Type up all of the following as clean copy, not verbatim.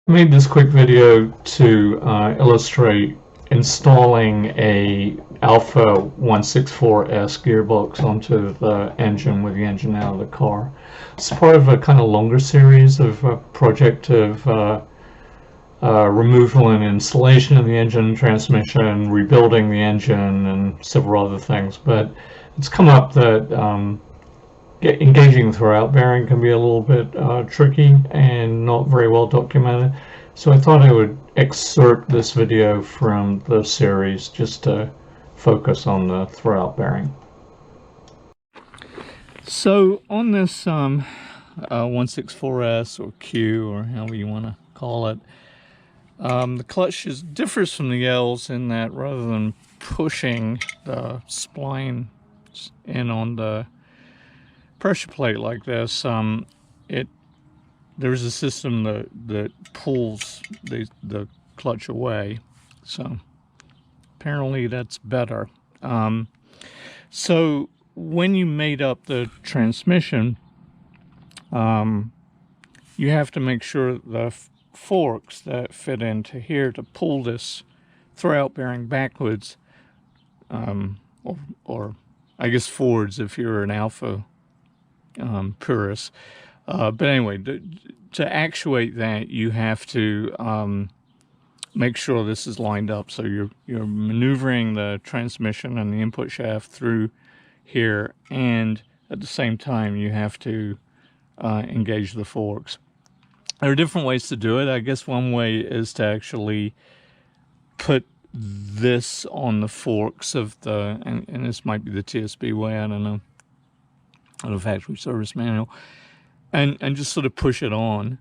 I made this quick video to illustrate installing a Alfa 164S gearbox onto the engine with the engine out of the car. It's part of a kind of longer series of a project of removal and installation of the engine, transmission, rebuilding the engine, and several other things. But it's come up that engaging the throwout bearing can be a little bit tricky and not very well documented. So I thought I would excerpt this video from the series just to focus on the throwout bearing. So on this 164S or Q or however you want to call it, the clutch differs from the L's in that rather than pushing the spline in on the pressure plate like this, there's a system that pulls the clutch away. So apparently that's better. So when you made up the transmission, you have to make sure the forks that fit into here to pull this throwout bearing backwards, or I guess forwards if you're an Alfa purist. But anyway, to actuate that, you have to make sure this is lined up. So you're maneuvering the transmission and the input shaft through here, and at the same time you have to engage the forks. There are different ways to do it. I guess one way is to actually put this on the forks of the, and this might be the TSB way, I don't know, or the factory service manual, and just sort of push it on.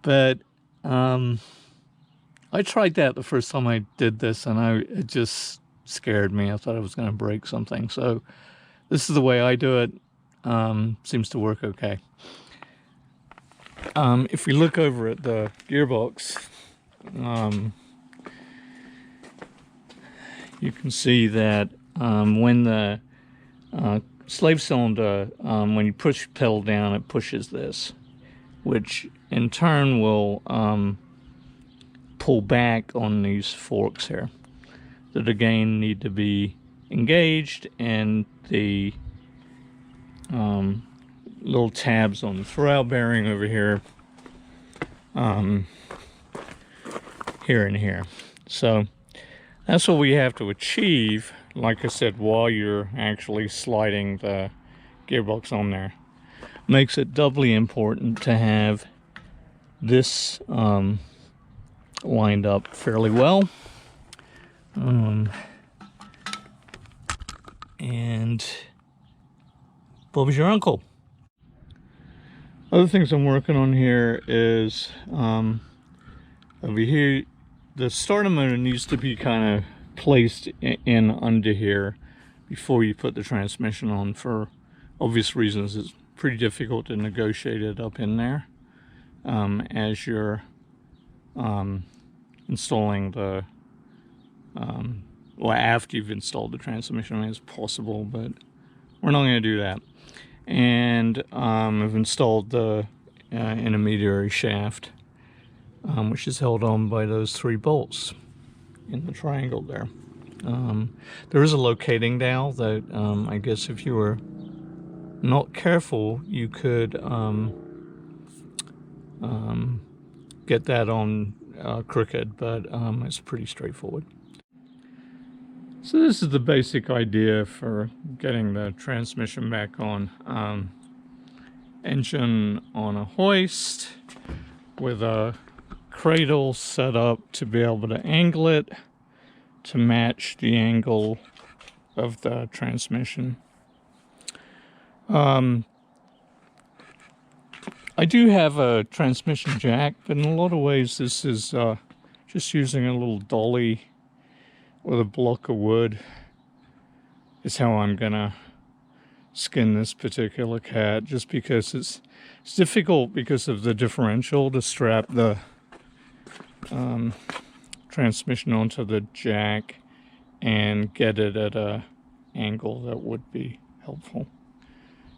But I tried that the first time I did this, and it just scared me. I thought I was going to break something. So this is the way I do it. Seems to work okay. If we look over at the gearbox, you can see that when the slave cylinder, when you push the pedal down, it pushes this, which in turn will pull back on these forks here that again need to be engaged, and the little tabs on the throwout bearing over here, here and here. So that's what we have to achieve, like I said, while you're actually sliding the gearbox on there. Makes it doubly important to have this lined up fairly well. And Bob's your uncle. Other things I'm working on here is over here, the starter motor needs to be kind of placed in under here before you put the transmission on. For obvious reasons, it's pretty difficult to negotiate it up in there as you're installing the well, after you've installed the transmission. I mean, it's possible, but we're not going to do that. And I've installed the intermediary shaft, which is held on by those 3 bolts in the triangle there. There is a locating dowel that I guess if you were not careful, you could get that on crooked, but it's pretty straightforward. So this is the basic idea for getting the transmission back on. Engine on a hoist with a cradle set up to be able to angle it to match the angle of the transmission. I do have a transmission jack, but in a lot of ways this is just using a little dolly with a block of wood is how I'm gonna skin this particular cat, just because it's difficult because of the differential to strap the transmission onto the jack and get it at a angle that would be helpful.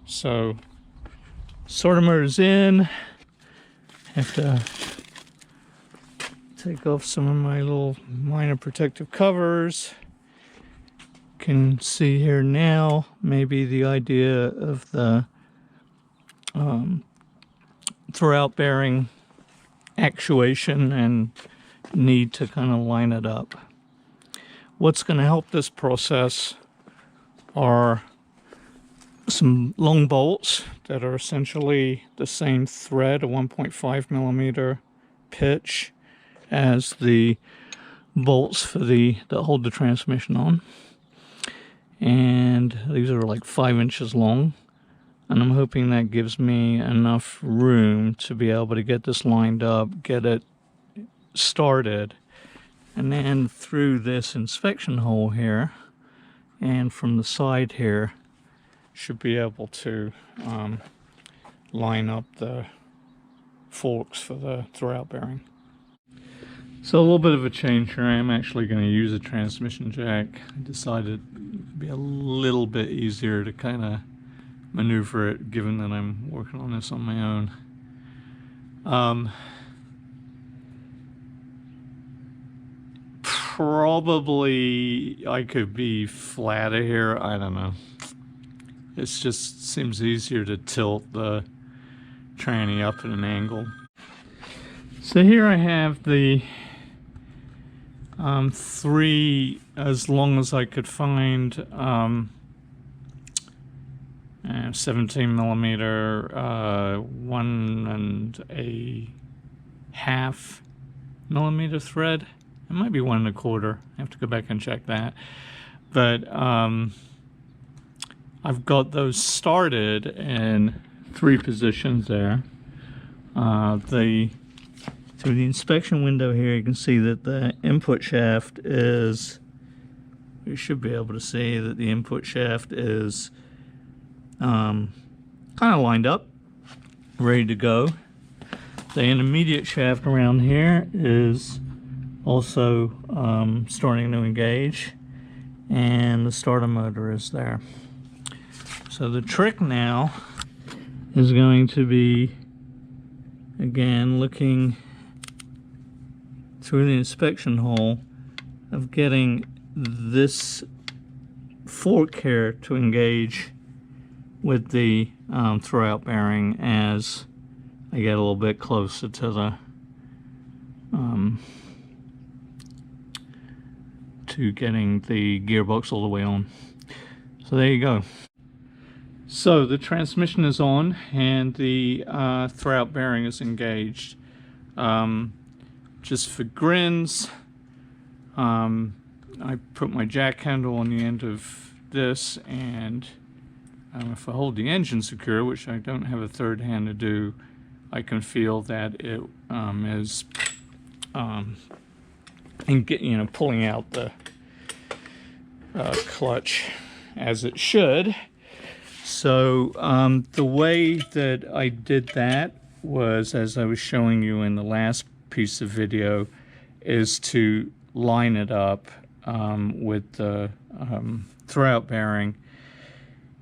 So starter motor's in, have to take off some of my little minor protective covers. Can see here now maybe the idea of the throw-out bearing actuation and need to kind of line it up. What's going to help this process are some long bolts that are essentially the same thread, a 1.5 millimeter pitch, as the bolts for that hold the transmission on. And these are like 5 inches long, and I'm hoping that gives me enough room to be able to get this lined up, get it started, and then through this inspection hole here and from the side here should be able to line up the forks for the throw-out bearing. So a little bit of a change here. I am actually going to use a transmission jack. I decided it'd be a little bit easier to kind of maneuver it, given that I'm working on this on my own. Probably I could be flatter here. I don't know. It just seems easier to tilt the tranny up at an angle. So here I have the 3, as long as I could find, 17 millimeter, 1.5 millimeter thread. It might be 1 1/4. I have to go back and check that. But I've got those started in 3 positions there. Through the inspection window here, you can see that the input shaft is, you should be able to see that the input shaft is kind of lined up, ready to go. The intermediate shaft around here is also starting to engage, and the starter motor is there. So the trick now is going to be, again, looking through the inspection hole of getting this fork here to engage with the throw-out bearing as I get a little bit closer to the to getting the gearbox all the way on. So there you go. So the transmission is on and the throw-out bearing is engaged. Just for grins, I put my jack handle on the end of this, and if I hold the engine secure, which I don't have a third hand to do, I can feel that it is pulling out the clutch as it should. So the way that I did that was, as I was showing you in the last piece of video, is to line it up with the throw-out bearing.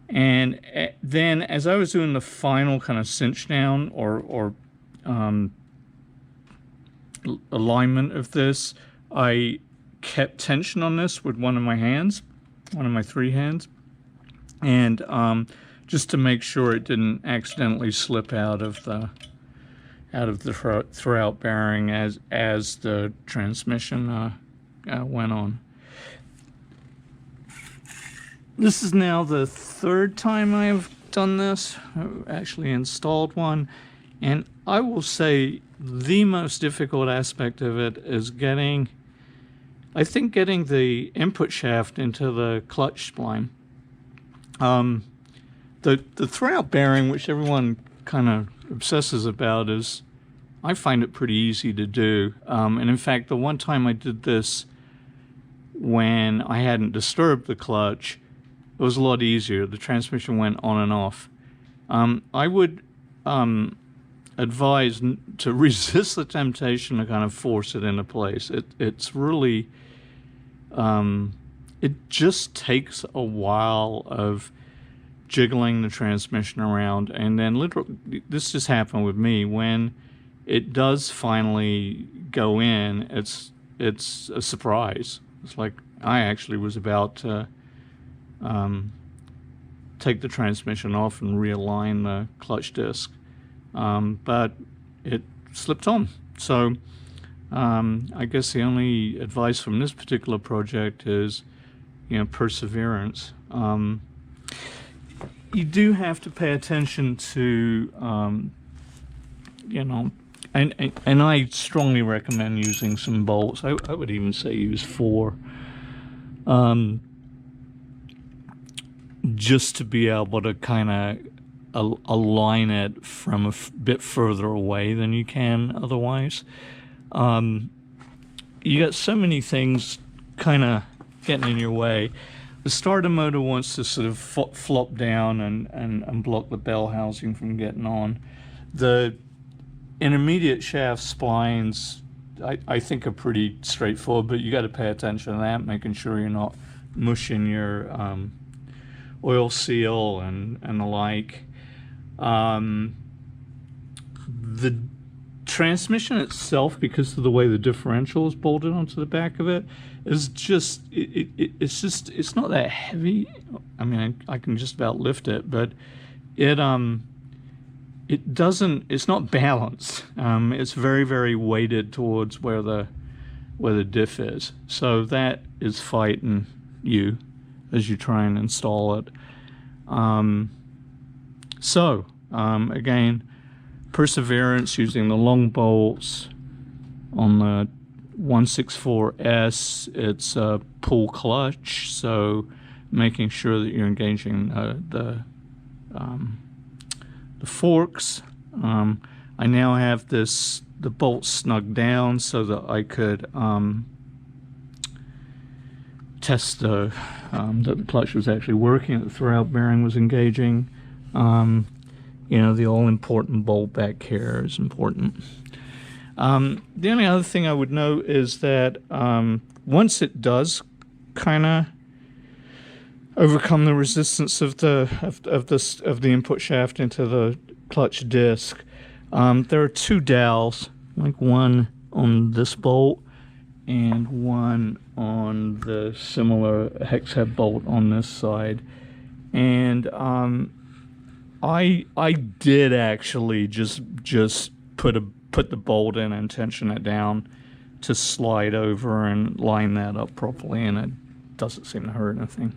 And then as I was doing the final kind of cinch down or alignment of this, I kept tension on this with one of my hands, one of my 3 hands, and just to make sure it didn't accidentally slip out of the throw-out bearing as the transmission went on. This is now the 3rd time I've done this, actually installed one, and I will say the most difficult aspect of it is getting the input shaft into the clutch spline. The throw-out bearing, which everyone kind of obsesses about, is, I find it pretty easy to do. And in fact, the one time I did this when I hadn't disturbed the clutch, it was a lot easier. The transmission went on and off. I would advise to resist the temptation to kind of force it into place. It's really, it just takes a while of jiggling the transmission around, and then literally, this just happened with me, when it does finally go in, it's a surprise. It's like I actually was about to take the transmission off and realign the clutch disc, but it slipped on. So I guess the only advice from this particular project is, perseverance. You do have to pay attention to, and I strongly recommend using some bolts. I would even say use 4, just to be able to kind of align it from a bit further away than you can otherwise. You got so many things kind of getting in your way. The starter motor wants to sort of flop down and block the bell housing from getting on. The intermediate shaft splines, I think, are pretty straightforward, but you got to pay attention to that, making sure you're not mushing your oil seal and the like. The transmission itself, because of the way the differential is bolted onto the back of it, is just it's not that heavy. I mean, I can just about lift it, but it's not balanced. It's very, very weighted towards where the diff is, so that is fighting you as you try and install it. Again, perseverance, using the long bolts on the 164S. It's a pull clutch, so making sure that you're engaging the forks. I now have the bolts snugged down so that I could test that the clutch was actually working, that the throwout bearing was engaging. The all-important bolt back here is important. The only other thing I would note is that once it does kind of overcome the resistance of the input shaft into the clutch disc, there are 2 dowels, like one on this bolt and one on the similar hex head bolt on this side. And I did actually just put the bolt in and tension it down to slide over and line that up properly, and it doesn't seem to hurt anything.